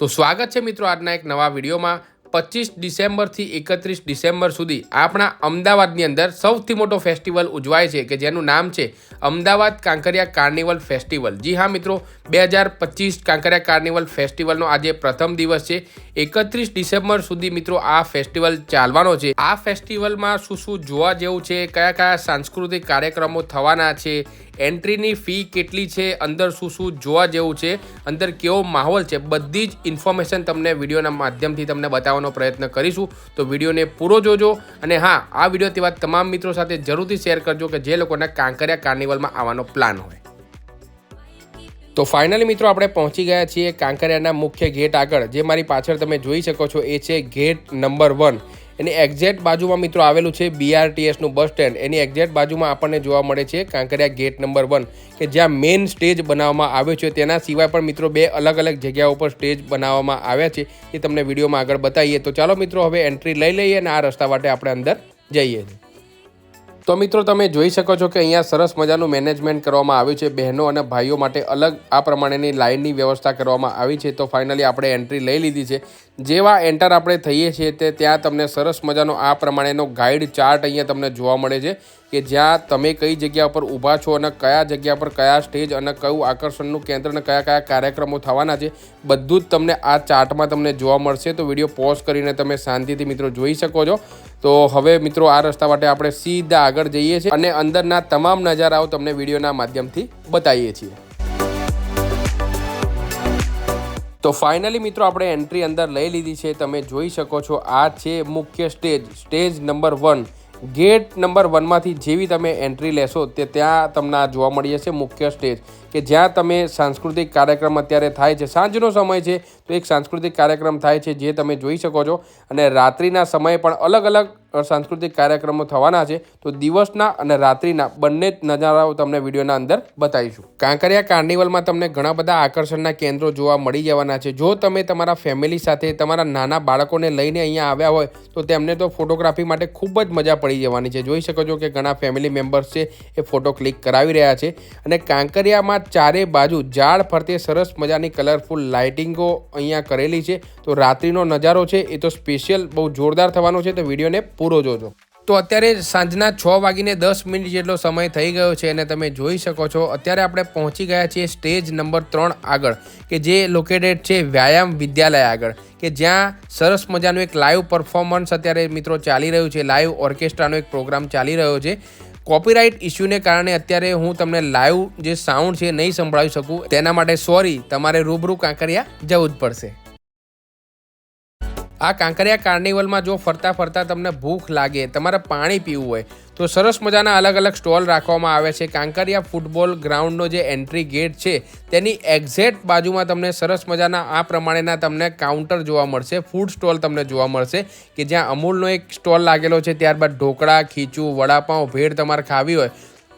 તો સ્વાગત છે મિત્રો આજના એક નવા વિડીયોમાં। 25 ડિસેમ્બરથી 31 ડિસેમ્બર સુધી આપણા અમદાવાદની અંદર સૌથી મોટો ફેસ્ટિવલ ઉજવાય છે કે જેનું નામ છે અમદાવાદ કાંકરિયા કાર્નિવલ ફેસ્ટિવલ। જી હા મિત્રો, 2025 કાંકરિયા કાર્નિવલ ફેસ્ટિવલનો આજે પ્રથમ દિવસ છે। 31 ડિસેમ્બર સુધી મિત્રો આ ફેસ્ટિવલ ચાલવાનો છે। આ ફેસ્ટિવલમાં શું જોવા જેવું છે, કયા કયા સાંસ્કૃતિક કાર્યક્રમો થવાના છે, એન્ટ્રીની ફી કેટલી છે, અંદર શું જોવા જેવું છે, અંદર કેવો માહોલ છે, બધી જ ઇન્ફોર્મેશન તમને વિડીયોના માધ્યમથી તમને બતાવવાનો પ્રયત્ન કરીશું। તો વિડીયોને પૂરો જોજો અને હા, આ વિડીયો તેવા તમામ મિત્રો સાથે જરૂરથી શેર કરજો કે જે લોકોને કાંકરિયા કાર્નિવલમાં આવવાનો પ્લાન હોય। તો ફાઇનલી મિત્રો આપણે પહોંચી ગયા છીએ કાંકરિયાના મુખ્ય ગેટ આગળ। જે મારી પાછળ તમે જોઈ શકો છો એ છે ગેટ નંબર 1। એની એક્ઝેક્ટ બાજુમાં મિત્રો આવેલું છે BRTSનું બસ સ્ટેન્ડ। એની એક્ઝેક્ટ બાજુમાં આપણને જોવા મળે છે કાંકરિયા ગેટ નંબર 1 કે જ્યાં મેઇન સ્ટેજ બનાવવામાં આવ્યો છે। તેના સિવાય પણ મિત્રો બે અલગ અલગ જગ્યાઓ પર સ્ટેજ બનાવવામાં આવ્યા છે, એ તમને વિડીયોમાં આગળ બતાવીએ। તો ચાલો મિત્રો હવે એન્ટ્રી લઈ લઈએ અને આ રસ્તા માટે આપણે અંદર જઈએ। તો મિત્રો તમે જોઈ શકો છો કે અહીંયા સરસ મજાનું મેનેજમેન્ટ કરવામાં આવ્યું છે। બહેનો અને ભાઈઓ માટે અલગ આ પ્રમાણેની લાઇનની વ્યવસ્થા કરવામાં આવી છે। તો ફાઇનલી આપણે એન્ટ્રી લઈ લીધી છે। જેવા એન્ટર આપણે થઈએ છીએ તે ત્યાં તમને સરસ મજાનો આ પ્રમાણેનો ગાઈડ ચાર્ટ અહીંયા તમને જોવા મળે છે કે જ્યાં તમે કઈ જગ્યા પર ઊભા છો અને કયા જગ્યા પર કયા સ્ટેજ અને કયું આકર્ષણનું કેન્દ્ર અને કયા કયા કાર્યક્રમો થવાના છે બધું જ તમને આ ચાર્ટમાં તમને જોવા મળશે। તો વિડીયો પોઝ કરીને તમે શાંતિથી મિત્રો જોઈ શકો છો। તો હવે મિત્રો આ રસ્તા માટે આપણે સીધા આગળ જઈએ છીએ અને અંદરના તમામ નજારાઓ તમને વિડીયોના માધ્યમથી બતાવીએ છીએ। તો ફાઇનલી મિત્રો આપણે એન્ટ્રી અંદર લઈ લીધી છે। તમે જોઈ શકો છો આ છે મુખ્ય સ્ટેજ નંબર 1। ગેટ નંબર 1માંથી જેવી તમે એન્ટ્રી લેશો તે ત્યાં તમને જોવા મળી જશે મુખ્ય સ્ટેજ કે જ્યાં તમે સાંસ્કૃતિક કાર્યક્રમ અત્યારે થાય છે। સાંજનો સમય છે તો એક સાંસ્કૃતિક કાર્યક્રમ થાય છે જે તમે જોઈ શકો છો અને રાત્રિના સમયે પણ અલગ અલગ સાંસ્કૃતિક કાર્યક્રમો થવાના છે। તો દિવસના અને રાત્રિના બંને જ નજારાઓ તમને વિડીયોના અંદર બતાવીશું। કાંકરિયા કાર્નિવલમાં તમને ઘણા બધા આકર્ષણના કેન્દ્રો જોવા મળી જવાના છે। જો તમે તમારા ફેમિલી સાથે તમારા નાના બાળકોને લઈને અહીંયા આવ્યા હોય તો તેમને તો ફોટોગ્રાફી માટે ખૂબ જ મજા પડી જવાની છે। જોઈ શકો છો કે ઘણા ફેમિલી મેમ્બર્સ છે એ ફોટો ક્લિક કરાવી રહ્યા છે અને કાંકરિયામાં ચારે બાજુ ઝાડ ફરતે સરસ મજાની કલરફુલ લાઇટિંગો અહીંયા કરેલી છે। તો રાત્રિનો નજારો છે એ તો સ્પેશિયલ બહુ જોરદાર થવાનો છે। તો વિડીયોને પૂરો જોજો। તો અત્યારે સાંજના 6:10 જેટલો સમય થઈ ગયો છે અને તમે જોઈ શકો છો અત્યારે આપણે પહોંચી ગયા છીએ સ્ટેજ નંબર 3 આગળ કે જે લોકેટેડ છે વ્યાયામ વિદ્યાલય આગળ કે જ્યાં સરસ મજાનું એક લાઈવ પરફોર્મન્સ અત્યારે મિત્રો ચાલી રહ્યું છે। લાઈવ ઓર્કેસ્ટ્રાનો એક પ્રોગ્રામ ચાલી રહ્યો છે। કોપીરાઇટ ઇસ્યુને કારણે અત્યારે હું તમને લાઈવ જે સાઉન્ડ છે નહીં સંભળાવી શકું, તેના માટે સોરી, તમારે રૂબરૂ કાંકરિયા જવું જ પડશે। આ કાંકરિયા કાર્નિવલમાં જો ફરતા ફરતા તમને ભૂખ લાગે, તમારે પાણી પીવું હોય તો સરસ મજાના અલગ અલગ સ્ટોલ રાખવામાં આવે છે। કાંકરિયા ફૂટબોલ ગ્રાઉન્ડનો જે એન્ટ્રી ગેટ છે તેની એક્ઝેક્ટ બાજુમાં તમને સરસ મજાના આ પ્રમાણેના તમને કાઉન્ટર જોવા મળશે, ફૂડ સ્ટોલ તમને જોવા મળશે કે જ્યાં અમૂલનો એક સ્ટોલ લાગેલો છે। ત્યારબાદ ઢોકળા, ખીચું, વડાપાઉં, ભેળ તમારે ખાવી હોય,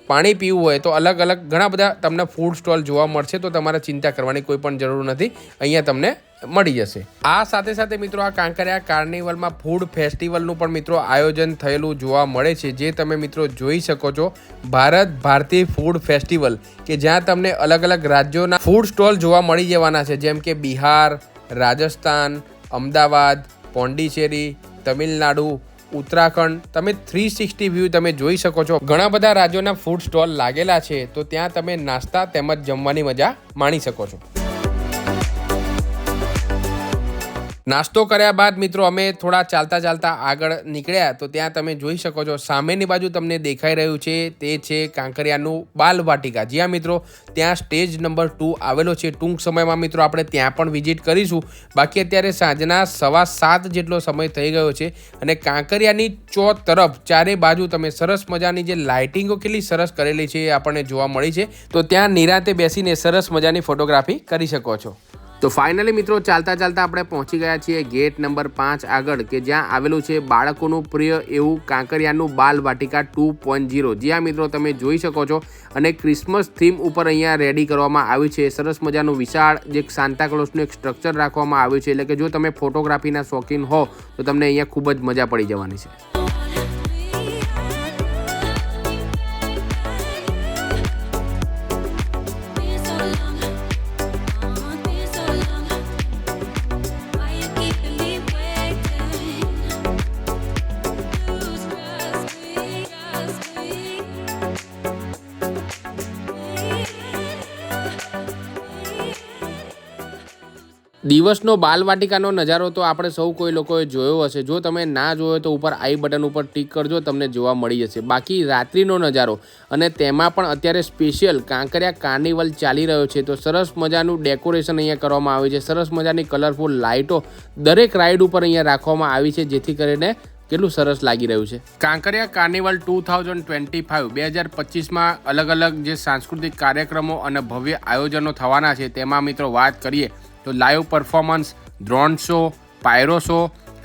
પાણી પીવું હોય તો અલગ અલગ ઘણા બધા તમને ફૂડ સ્ટોલ જોવા મળશે। તો તમારે ચિંતા કરવાની કોઈ પણ જરૂર નથી, અહીંયા તમને મળી જશે। આ સાથે સાથે મિત્રો આ કાંકરિયા કાર્નિવલમાં ફૂડ ફેસ્ટિવલનું પણ મિત્રો આયોજન થયેલું જોવા મળે છે, જે તમે મિત્રો જોઈ શકો છો। ભારત ભારતી ફૂડ ફેસ્ટિવલ કે જ્યાં તમને અલગ અલગ રાજ્યોના ફૂડ સ્ટોલ જોવા મળી જવાના છે, જેમ કે બિહાર, રાજસ્થાન, અમદાવાદ, પોંડિચેરી, તમિલનાડુ, ઉત્તરાખંડ। તમે 360 વ્યૂ તમે જોઈ શકો છો। ઘણા બધા રાજ્યોના ફૂડ સ્ટોલ લાગેલા છે, તો ત્યાં તમે નાસ્તા તેમજ જમવાની મજા માણી શકો છો। નાસ્તો કર્યા બાદ મિત્રો અમે થોડા ચાલતા આગળ નીકળ્યા તો ત્યાં તમે જોઈ શકો છો સામેની બાજુ તમને દેખાઈ રહ્યું છે તે છે કાંકરિયાનું બાલવાટિકા। જ્યાં મિત્રો ત્યાં સ્ટેજ નંબર 2 આવેલો છે। ટૂંક સમયમાં મિત્રો આપણે ત્યાં પણ વિઝિટ કરીશું। બાકી અત્યારે સાંજના 7:15 જેટલો સમય થઈ ગયો છે અને કાંકરિયાની તરફ ચારે બાજુ તમે સરસ મજાની જે લાઇટિંગો કેટલી સરસ કરેલી છે એ આપણને જોવા મળી છે। તો ત્યાં નિરાંતે બેસીને સરસ મજાની ફોટોગ્રાફી કરી શકો છો। તો ફાઇનલી મિત્રો ચાલતા આપણે પહોંચી ગયા છીએ ગેટ નંબર 5 આગળ કે જ્યાં આવેલું છે બાળકોનું પ્રિય એવું કાંકરિયાનું બાલવાટિકા 2.0। જ્યાં મિત્રો તમે જોઈ શકો છો અને ક્રિસમસ થીમ ઉપર અહીંયા રેડી કરવામાં આવ્યું છે। સરસ મજાનું વિશાળ જે સાન્તાક્લોઝનું એક સ્ટ્રક્ચર રાખવામાં આવ્યું છે, એટલે કે જો તમે ફોટોગ્રાફીના શોખીન હો તો તમને અહીંયા ખૂબ જ મજા પડી જવાની છે। દિવસનો બાલવાટિકાનો નજારો તો આપણે સૌ કોઈ લોકોએ જોયો હશે. જો તમે ના જોયો તો ઉપર આઈ બટન ઉપર ટિક કરજો, તમને જોવા મળી જશે. બાકી રાત્રિનો નજારો અને તેમાં પણ અત્યારે સ્પેશિયલ કાંકરિયા કાર્નિવલ ચાલી રહ્યો છે, તો સરસ મજાનું ડેકોરેશન અહીંયા કરવામાં આવ્યું છે. સરસ મજાની કલરફુલ લાઇટો દરેક રાઇડ ઉપર અહીંયા રાખવામાં આવી છે, જેથી કરીને કેટલું સરસ લાગી રહ્યું છે. કાંકરિયા કાર્નિવલ 2025 2025માં અલગ અલગ જે સાંસ્કૃતિક કાર્યક્રમો અને ભવ્ય આયોજનો થવાના છે, તેમાં મિત્રો વાત કરીએ તો live performance, drone show, pyro show,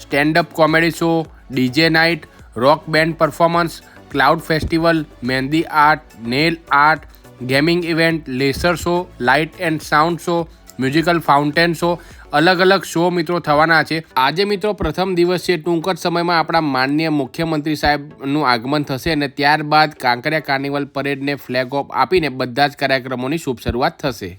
standup comedy show, DJ night, rock band performance, cloud festival, મહેંદી art, nail art, gaming event, laser show, light and sound show, musical fountain show, અલગ અલગ શો મિત્રો થવાના છે. આજે મિત્રો પ્રથમ દિવસ છે. ટૂંક જ સમયમાં આપણા માનનીય મુખ્યમંત્રી સાહેબનું આગમન થશે અને ત્યારબાદ કાંકરિયા કાર્નિવલ પરેડને ફ્લેગ ઓફ આપીને બધા જ કાર્યક્રમોની શુભ શરૂઆત થશે.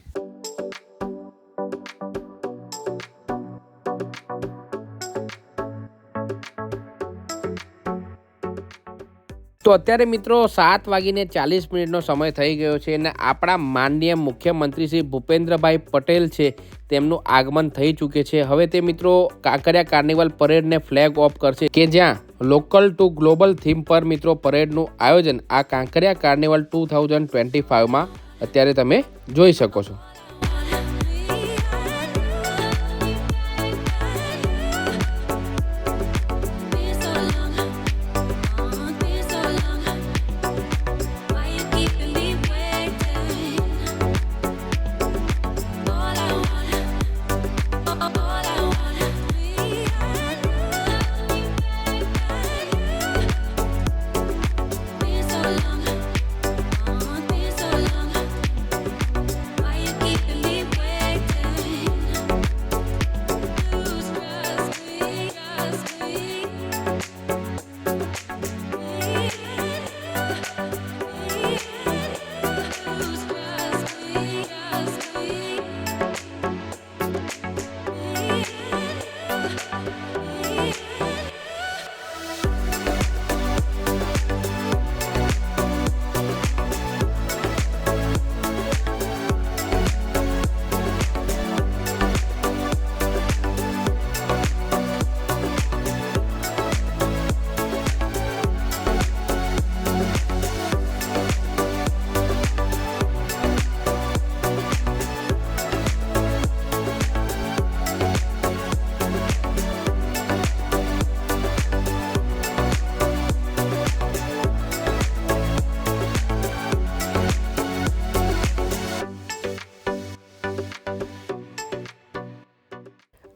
તો અત્યારે મિત્રો 7:40 સમય થઈ ગયો છે અને આપણા માનનીય મુખ્યમંત્રી શ્રી ભૂપેન્દ્રભાઈ પટેલ છે, તેમનું આગમન થઈ ચૂકે છે. હવે તે મિત્રો કાંકરિયા કાર્નિવલ પરેડને ફ્લેગ ઓફ કરશે, કે જ્યાં લોકલ ટુ ગ્લોબલ થીમ પર મિત્રો પરેડનું આયોજન આ કાંકરિયા કાર્નિવલ 2025માં અત્યારે તમે જોઈ શકો છો.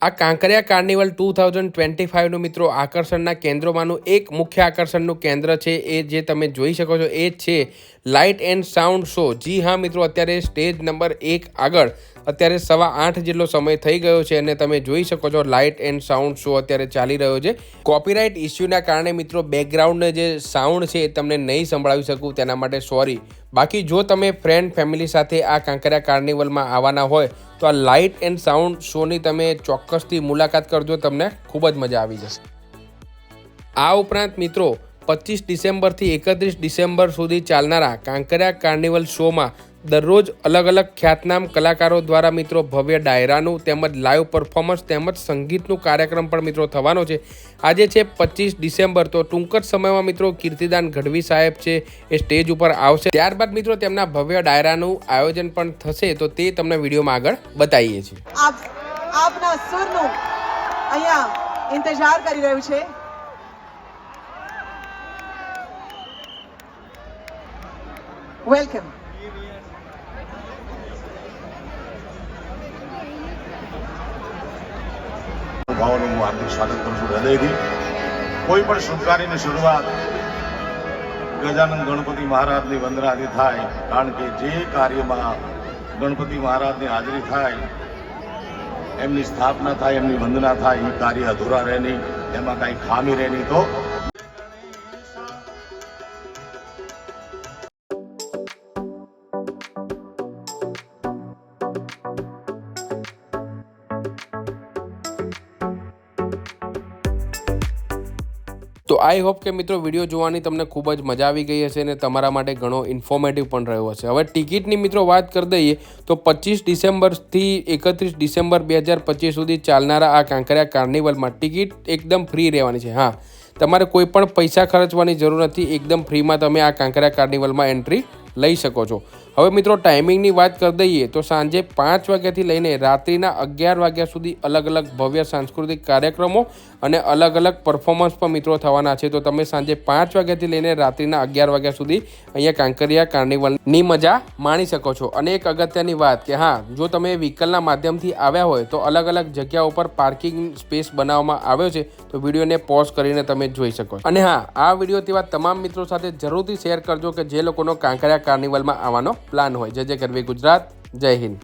આ કાંકરિયા કાર્નિવલ 2025નું મિત્રો આકર્ષણના કેન્દ્રોમાંનું એક મુખ્ય આકર્ષણનું કેન્દ્ર છે, એ જે તમે જોઈ શકો છો એ છે લાઇટ એન્ડ સાઉન્ડ શો. જી હા મિત્રો, અત્યારે સ્ટેજ નંબર 1 આગળ અત્યારે 8:15 જેટલો સમય થઈ ગયો છે અને તમે જોઈ શકો છો લાઇટ એન્ડ સાઉન્ડ શો અત્યારે ચાલી રહ્યો છે. કોપીરાઇટ ઇસ્યુના કારણે મિત્રો બેકગ્રાઉન્ડનો જે સાઉન્ડ છે એ તમને નહીં સંભળાવી શકું, તેના માટે સોરી. બાકી જો તમે ફ્રેન્ડ ફેમિલી સાથે આ કાંકરિયા કાર્નિવલમાં આવવાના હોય તો આ લાઇટ એન્ડ સાઉન્ડ શોની તમે ચોક્કસથી મુલાકાત કરજો, તમને ખૂબ જ મજા આવી જશે. આ ઉપરાંત મિત્રો 25 ડિસેમ્બરથી 31 ડિસેમ્બર સુધી ચાલનારા કાંકરિયા કાર્નિવલ શોમાં દરરોજ અલગ અલગ ખ્યાતનામ કલાકારો દ્વારા મિત્રો ભવ્ય ડાયરાનું તેમજ લાઈવ પરફોર્મન્સ તેમજ સંગીતનું કાર્યક્રમ પણ મિત્રો થવાનો છે. આજે છે 25 ડિસેમ્બર, તો ટૂંક જ સમયમાં મિત્રો કીર્તિદાન ગઢવી સાહેબ છે એ સ્ટેજ ઉપર આવશે. ત્યારબાદ મિત્રો તેમના ભવ્ય ડાયરાનું આયોજન પણ થશે, તો તે તમને વિડીયોમાં આગળ બતાવીએ છીએ. આપના સુરનું અહીંયા ઇંતજાર કરી રહ્યું છે. વેલકમ. ભાવનું હું હાર્દિક સ્વાગત કરું છું હૃદયથી. કોઈ પણ શુભ કાર્યની શરૂઆત ગજાનંદ ગણપતિ મહારાજની વંદનાથી થાય, કારણ કે જે કાર્યમાં ગણપતિ મહારાજની હાજરી થાય, એમની સ્થાપના થાય, એમની વંદના થાય, એ કાર્ય અધૂરા રહે નહીં, એમાં કાંઈ ખામી રહે નહીં. તો તો આઈ હોપ કે મિત્રો વિડીયો જોવાની તમને ખૂબ જ મજા આવી ગઈ હશે અને તમારા માટે ઘણો ઇન્ફોર્મેટિવ પણ રહ્યો હશે. હવે ટિકિટની મિત્રો વાત કરી દઈએ તો 25 ડિસેમ્બરથી 31 ડિસેમ્બર 2025 સુધી ચાલનારા આ કાંકરિયા કાર્નિવલમાં ટિકિટ એકદમ ફ્રી રહેવાની છે. હા, તમારે કોઈ પણ પૈસા ખર્ચવાની જરૂર નથી. એકદમ ફ્રીમાં તમે આ કાંકરિયા કાર્નિવલમાં એન્ટ્રી લઈ શકો છો. હવે મિત્રો ટાઈમિંગની વાત કરી દઈએ તો સાંજે 5 વાગ્યાથી લઈને રાત્રિના 11 વાગ્યા સુધી અલગ અલગ ભવ્ય સાંસ્કૃતિક કાર્યક્રમો અને અલગ અલગ પરફોર્મન્સ પણ મિત્રો થવાના છે. તો તમે સાંજે 5 વાગ્યાથી લઈને રાત્રિના 11 વાગ્યા સુધી અહીંયા કાંકરિયા કાર્નિવલની મજા માણી શકો છો. અને એક અગત્યની વાત કે હા, જો તમે વ્હીકલના માધ્યમથી આવ્યા હોય તો અલગ અલગ જગ્યાઓ પર પાર્કિંગ સ્પેસ બનાવવામાં આવ્યો છે. તો વિડીયોને પોઝ કરીને તમે જોઈ શકો છો. અને હા, આ વિડીયો તેવા તમામ મિત્રો સાથે જરૂરથી શેર કરજો કે જે લોકોનો કાંકરિયા કાર્નિવલમાં આવવાનો પ્લાન હોય. જય જય ગરવી ગુજરાત, જય હિન્દ.